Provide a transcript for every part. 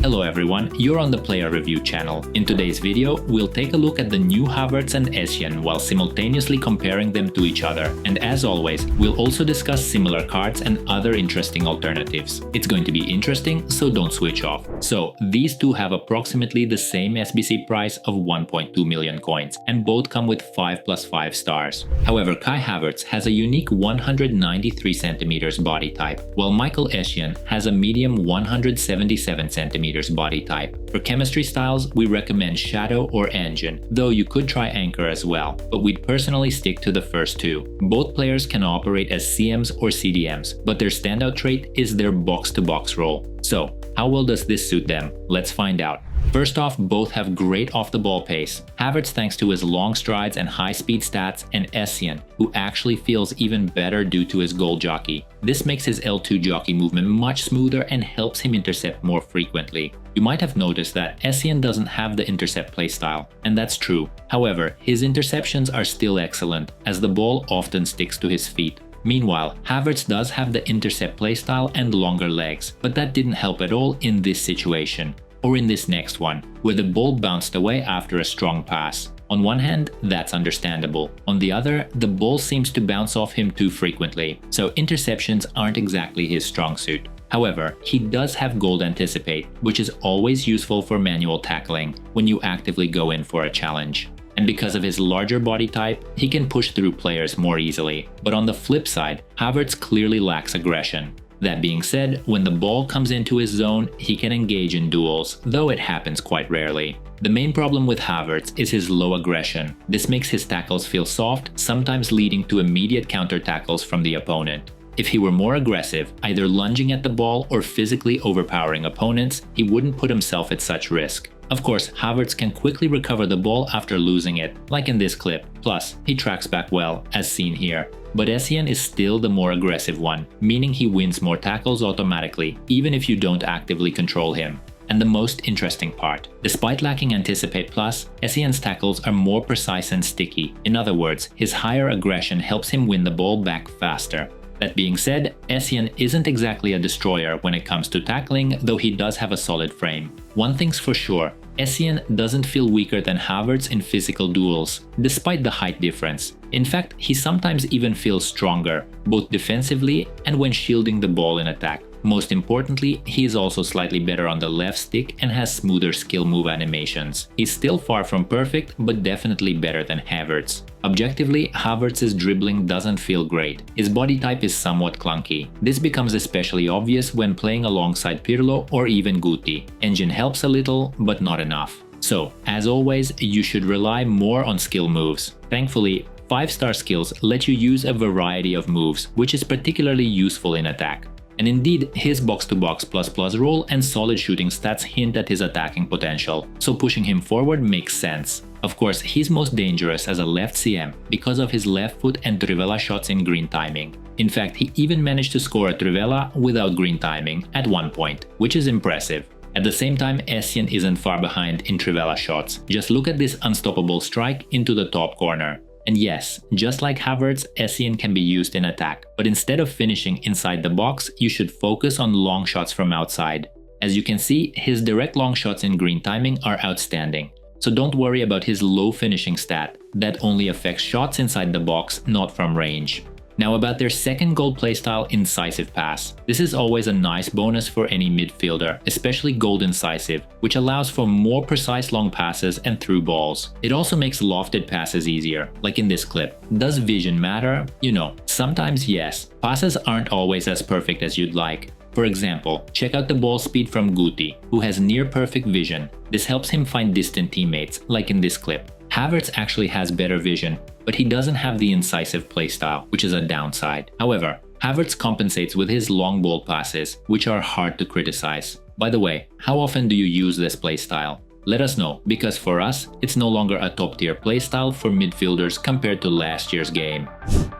Hello everyone, you're on the Player Review channel. In today's video, we'll take a look at the new Havertz and Essien while simultaneously comparing them to each other. And as always, we'll also discuss similar cards and other interesting alternatives. It's going to be interesting, so don't switch off. So, these two have approximately the same SBC price of 1.2 million coins, and both come with 5+5 stars. However, Kai Havertz has a unique 193 cm body type, while Michael Essien has a medium 177 cm body type. For chemistry styles, we recommend Shadow or Engine, though you could try Anchor as well, but we'd personally stick to the first two. Both players can operate as CMs or CDMs, but their standout trait is their box-to-box role. So, how well does this suit them? Let's find out. First off, both have great off-the-ball pace. Havertz thanks to his long strides and high-speed stats, and Essien, who actually feels even better due to his goal jockey. This makes his L2 jockey movement much smoother and helps him intercept more frequently. You might have noticed that Essien doesn't have the intercept playstyle, and that's true. However, his interceptions are still excellent, as the ball often sticks to his feet. Meanwhile, Havertz does have the intercept playstyle and longer legs, but that didn't help at all in this situation. Or in this next one, where the ball bounced away after a strong pass. On one hand, that's understandable. On the other, the ball seems to bounce off him too frequently, so interceptions aren't exactly his strong suit. However, he does have Gold Anticipate, which is always useful for manual tackling when you actively go in for a challenge. And because of his larger body type, he can push through players more easily. But on the flip side, Havertz clearly lacks aggression. That being said, when the ball comes into his zone, he can engage in duels, though it happens quite rarely. The main problem with Havertz is his low aggression. This makes his tackles feel soft, sometimes leading to immediate counter tackles from the opponent. If he were more aggressive, either lunging at the ball or physically overpowering opponents, he wouldn't put himself at such risk. Of course, Havertz can quickly recover the ball after losing it, like in this clip. Plus, he tracks back well, as seen here. But Essien is still the more aggressive one, meaning he wins more tackles automatically, even if you don't actively control him. And the most interesting part, despite lacking Anticipate Plus, Essien's tackles are more precise and sticky. In other words, his higher aggression helps him win the ball back faster. That being said, Essien isn't exactly a destroyer when it comes to tackling, though he does have a solid frame. One thing's for sure, Essien doesn't feel weaker than Havertz in physical duels, despite the height difference. In fact, he sometimes even feels stronger, both defensively and when shielding the ball in attack. Most importantly, he is also slightly better on the left stick and has smoother skill move animations. He's still far from perfect, but definitely better than Havertz. Objectively, Havertz's dribbling doesn't feel great. His body type is somewhat clunky. This becomes especially obvious when playing alongside Pirlo or even Guti. Engine helps a little, but not enough. So, as always, you should rely more on skill moves. Thankfully, 5-star skills let you use a variety of moves, which is particularly useful in attack. And indeed, his box-to-box plus role and solid shooting stats hint at his attacking potential, so pushing him forward makes sense. Of course, he's most dangerous as a left CM because of his left foot and trivela shots in green timing. In fact, he even managed to score a trivela without green timing at one point, which is impressive. At the same time, Essien isn't far behind in trivela shots. Just look at this unstoppable strike into the top corner. And yes, just like Havertz, Essien can be used in attack, but instead of finishing inside the box, you should focus on long shots from outside. As you can see, his direct long shots in green timing are outstanding, so don't worry about his low finishing stat. That only affects shots inside the box, not from range. Now about their second gold playstyle, Incisive Pass. This is always a nice bonus for any midfielder, especially gold incisive, which allows for more precise long passes and through balls. It also makes lofted passes easier, like in this clip. Does vision matter? You know, sometimes yes. Passes aren't always as perfect as you'd like. For example, check out the ball speed from Guti, who has near perfect vision. This helps him find distant teammates, like in this clip. Havertz actually has better vision, but he doesn't have the incisive playstyle, which is a downside. However, Havertz compensates with his long ball passes, which are hard to criticize. By the way, how often do you use this playstyle? Let us know, because for us, it's no longer a top-tier playstyle for midfielders compared to last year's game.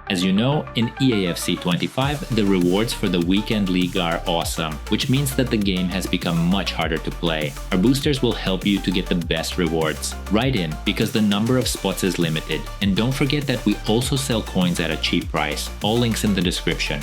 As you know, in EAFC 25, the rewards for the Weekend League are awesome, which means that the game has become much harder to play. Our boosters will help you to get the best rewards. Write in, because the number of spots is limited. And don't forget that we also sell coins at a cheap price. All links in the description.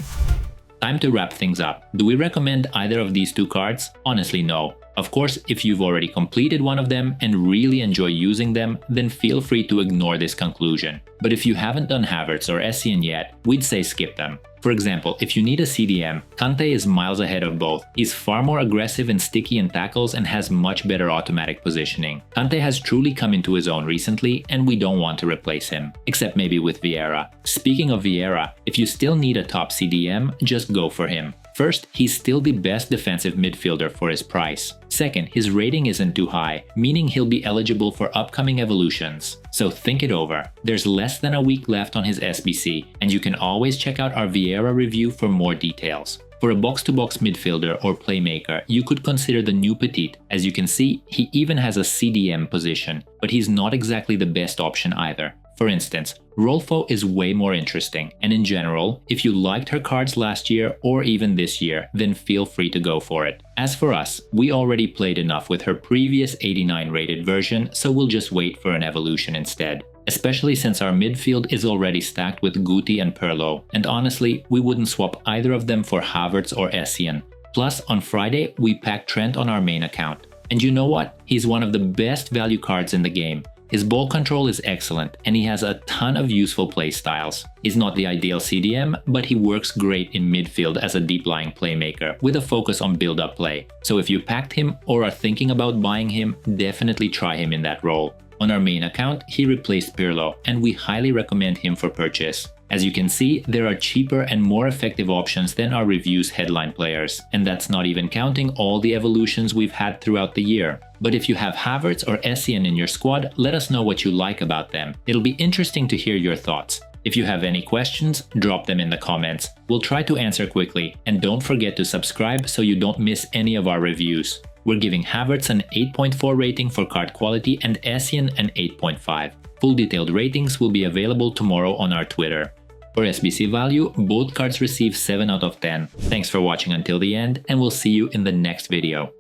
Time to wrap things up. Do we recommend either of these two cards? Honestly, no. Of course, if you've already completed one of them and really enjoy using them, then feel free to ignore this conclusion. But if you haven't done Havertz or Essien yet, we'd say skip them. For example, if you need a CDM, Kante is miles ahead of both. He's far more aggressive and sticky in tackles and has much better automatic positioning. Kante has truly come into his own recently, and we don't want to replace him. Except maybe with Vieira. Speaking of Vieira, if you still need a top CDM, just go for him. First, he's still the best defensive midfielder for his price. Second, his rating isn't too high, meaning he'll be eligible for upcoming evolutions. So think it over. There's less than a week left on his SBC, and you can always check out our Vieira review for more details. For a box-to-box midfielder or playmaker, you could consider the new Petit. As you can see, he even has a CDM position, but he's not exactly the best option either. For instance, Rolfo is way more interesting, and in general, if you liked her cards last year or even this year, then feel free to go for it. As for us, we already played enough with her previous 89 rated version, so we'll just wait for an evolution instead. Especially since our midfield is already stacked with Guti and Pirlo, and honestly, we wouldn't swap either of them for Havertz or Essien. Plus, on Friday, we packed Trent on our main account. And you know what? He's one of the best value cards in the game. His ball control is excellent, and he has a ton of useful playstyles. He's not the ideal CDM, but he works great in midfield as a deep-lying playmaker with a focus on build-up play. So if you packed him or are thinking about buying him, definitely try him in that role. On our main account, he replaced Pirlo, and we highly recommend him for purchase. As you can see, there are cheaper and more effective options than our review's headline players, and that's not even counting all the evolutions we've had throughout the year. But if you have Havertz or Essien in your squad, let us know what you like about them. It'll be interesting to hear your thoughts. If you have any questions, drop them in the comments. We'll try to answer quickly, and don't forget to subscribe so you don't miss any of our reviews. We're giving Havertz an 8.4 rating for card quality and Essien an 8.5. Full detailed ratings will be available tomorrow on our Twitter. For SBC value, both cards receive 7 out of 10. Thanks for watching until the end, and we'll see you in the next video.